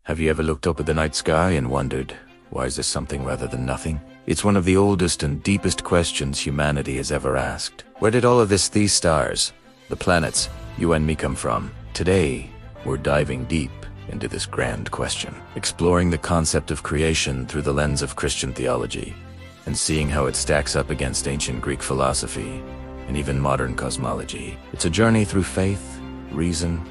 Have you ever looked up at the night sky and wondered, why is this something rather than nothing? It's one of the oldest and deepest questions humanity has ever asked. Where did all of these stars, the planets, you and me come from? Today, we're diving deep into this grand question, exploring the concept of creation through the lens of Christian theology, and seeing how it stacks up against ancient Greek philosophy and even modern cosmology. It's a journey through faith, reason,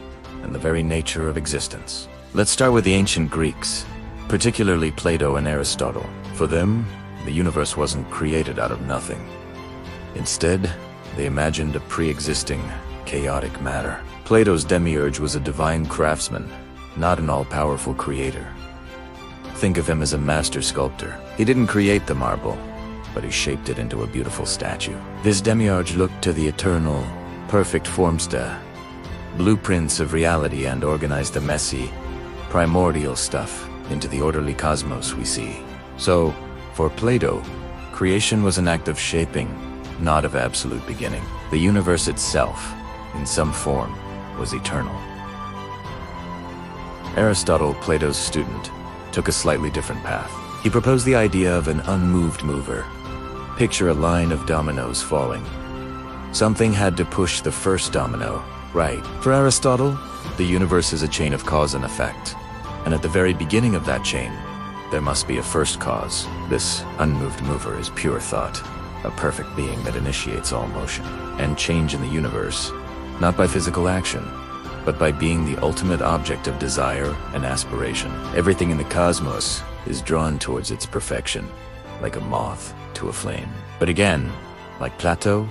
and the very nature of existence. Let's start with the ancient Greeks, particularly Plato and Aristotle. For them, the universe wasn't created out of nothing. Instead, they imagined a pre-existing, chaotic matter. Plato's demiurge was a divine craftsman, not an all-powerful creator. Think of him as a master sculptor. He didn't create the marble, but he shaped it into a beautiful statue. This demiurge looked to the eternal, perfect formsta, blueprints of reality, and organized the messy, primordial stuff into the orderly cosmos we see. So, for Plato, creation was an act of shaping, not of absolute beginning. The universe itself, in some form, was eternal. Aristotle, Plato's student, took a slightly different path. He proposed the idea of an unmoved mover. Picture a line of dominoes falling. Something had to push the first domino, right? For Aristotle, the universe is a chain of cause and effect. And at the very beginning of that chain, there must be a first cause. This unmoved mover is pure thought, a perfect being that initiates all motion and change in the universe, not by physical action, but by being the ultimate object of desire and aspiration. Everything in the cosmos is drawn towards its perfection, like a moth to a flame. But again, like Plato,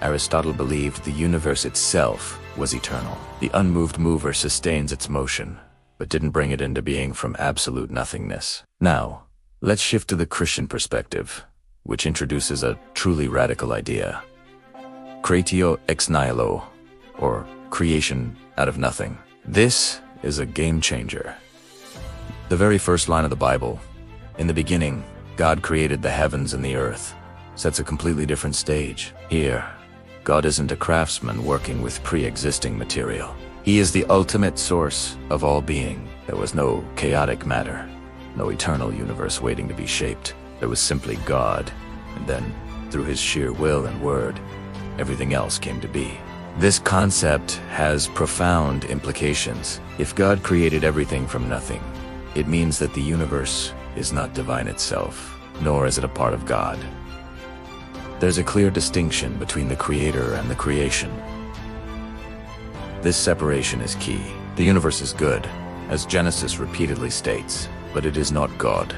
Aristotle believed the universe itself was eternal. The unmoved mover sustains its motion, but didn't bring it into being from absolute nothingness. Now, let's shift to the Christian perspective, which introduces a truly radical idea. Creatio ex nihilo, or creation out of nothing. This is a game changer. The very first line of the Bible, "In the beginning, God created the heavens and the earth," sets a completely different stage. Here, God isn't a craftsman working with pre-existing material. He is the ultimate source of all being. There was no chaotic matter, no eternal universe waiting to be shaped. There was simply God, and then, through his sheer will and word, everything else came to be. This concept has profound implications. If God created everything from nothing, it means that the universe is not divine itself, nor is it a part of God. There's a clear distinction between the creator and the creation. This separation is key. The universe is good, as Genesis repeatedly states, but it is not God.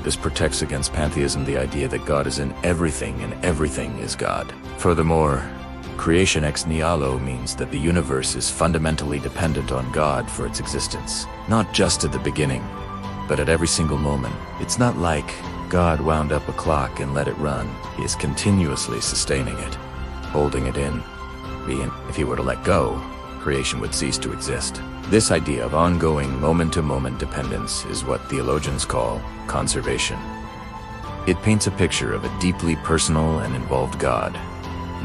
This protects against pantheism, the idea that God is in everything and everything is God. Furthermore, creation ex nihilo means that the universe is fundamentally dependent on God for its existence, not just at the beginning, but at every single moment. It's not like God wound up a clock and let it run. He is continuously sustaining it, holding it in. If he were to let go, creation would cease to exist. This idea of ongoing moment-to-moment dependence is what theologians call conservation. It paints a picture of a deeply personal and involved God,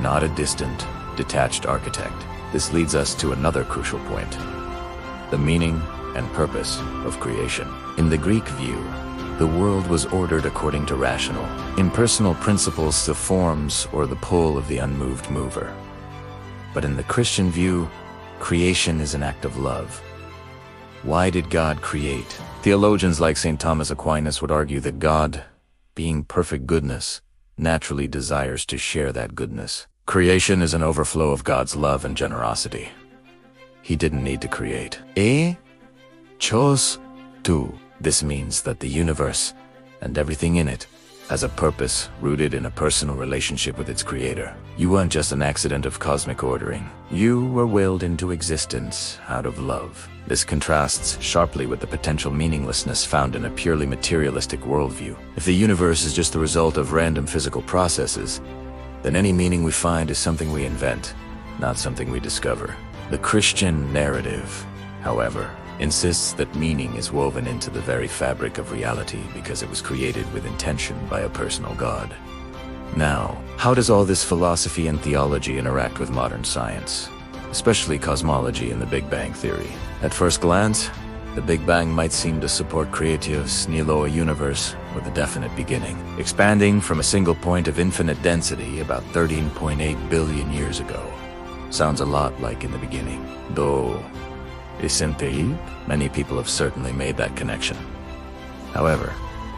not a distant, detached architect. This leads us to another crucial point: the meaning and purpose of creation. In the Greek view, the world was ordered according to rational, impersonal principles, the forms or the pull of the unmoved mover. But in the Christian view, creation is an act of love. Why did God create? Theologians like St. Thomas Aquinas would argue that God, being perfect goodness, naturally desires to share that goodness. Creation is an overflow of God's love and generosity. He didn't need to create. Chose to. This means that the universe, and everything in it, has a purpose rooted in a personal relationship with its creator. You weren't just an accident of cosmic ordering. You were willed into existence out of love. This contrasts sharply with the potential meaninglessness found in a purely materialistic worldview. If the universe is just the result of random physical processes, then any meaning we find is something we invent, not something we discover. The Christian narrative, however, insists that meaning is woven into the very fabric of reality because it was created with intention by a personal God. Now, how does all this philosophy and theology interact with modern science, especially cosmology and the Big Bang Theory? At first glance, The Big Bang might seem to support Creatio's Nihilo, a universe with a definite beginning, expanding from a single point of infinite density about 13.8 billion years ago. Sounds a lot like in the beginning. Though, isn't it? Many people have certainly made that connection. However,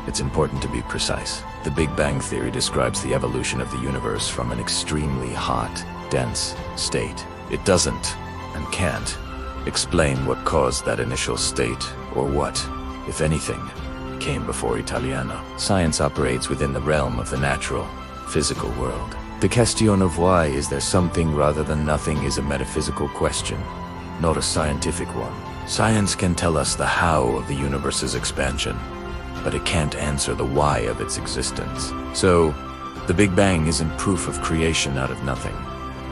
it's important to be precise. The Big Bang theory describes the evolution of the universe from an extremely hot, dense state. It doesn't, and can't, explain what caused that initial state, or what, if anything, came before Italiano. Science operates within the realm of the natural, physical world. The question of why is there something rather than nothing is a metaphysical question, not a scientific one. Science can tell us the how of the universe's expansion, but it can't answer the why of its existence. So, the Big Bang isn't proof of creation out of nothing,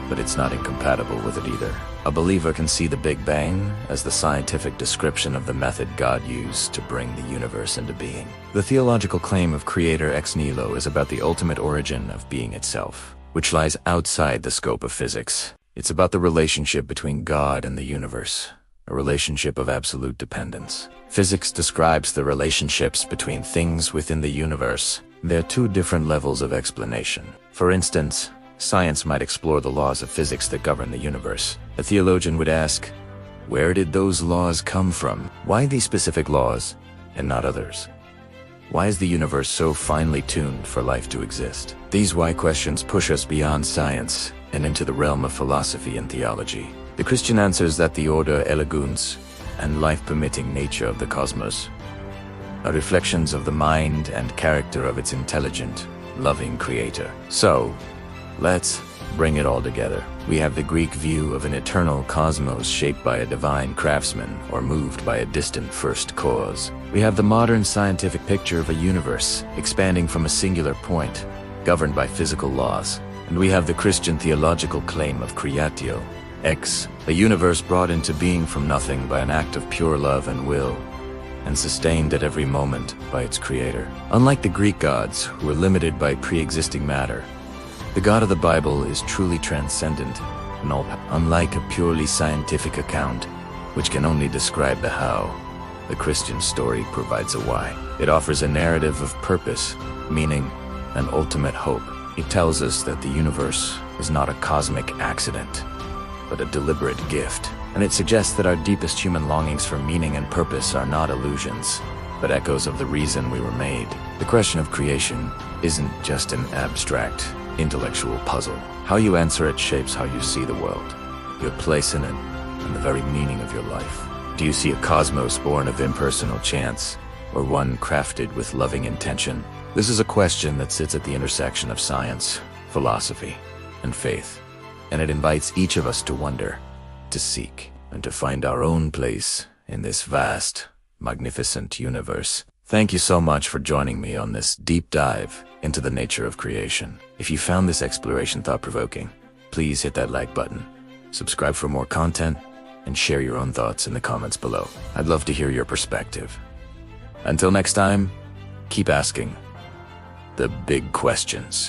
but it's not incompatible with it either. A believer can see the Big Bang as the scientific description of the method God used to bring the universe into being. The theological claim of Creator ex nihilo is about the ultimate origin of being itself, which lies outside the scope of physics. It's about the relationship between God and the universe, a relationship of absolute dependence. Physics describes the relationships between things within the universe. There are two different levels of explanation. For instance, science might explore the laws of physics that govern the universe. A theologian would ask, where did those laws come from? Why these specific laws and not others? Why is the universe so finely tuned for life to exist? These why questions push us beyond science and into the realm of philosophy and theology. The Christian answers that the order elegans and life-permitting nature of the cosmos are reflections of the mind and character of its intelligent, loving creator. So, let's bring it all together. We have the Greek view of an eternal cosmos shaped by a divine craftsman or moved by a distant first cause. We have the modern scientific picture of a universe expanding from a singular point, governed by physical laws. And we have the Christian theological claim of Creatio, a universe brought into being from nothing by an act of pure love and will, and sustained at every moment by its creator. Unlike the Greek gods, who were limited by pre-existing matter, the God of the Bible is truly transcendent and all-powerful. Unlike a purely scientific account, which can only describe the how, the Christian story provides a why. It offers a narrative of purpose, meaning, and ultimate hope. It tells us that the universe is not a cosmic accident, but a deliberate gift. And it suggests that our deepest human longings for meaning and purpose are not illusions, but echoes of the reason we were made. The question of creation isn't just an abstract, intellectual puzzle. How you answer it shapes how you see the world, your place in it, and the very meaning of your life. Do you see a cosmos born of impersonal chance, or one crafted with loving intention? This is a question that sits at the intersection of science, philosophy, and faith, and it invites each of us to wonder, to seek, and to find our own place in this vast, magnificent universe. Thank you so much for joining me on this deep dive into the nature of creation. If you found this exploration thought-provoking, please hit that like button, subscribe for more content, and share your own thoughts in the comments below. I'd love to hear your perspective. Until next time, keep asking the big questions.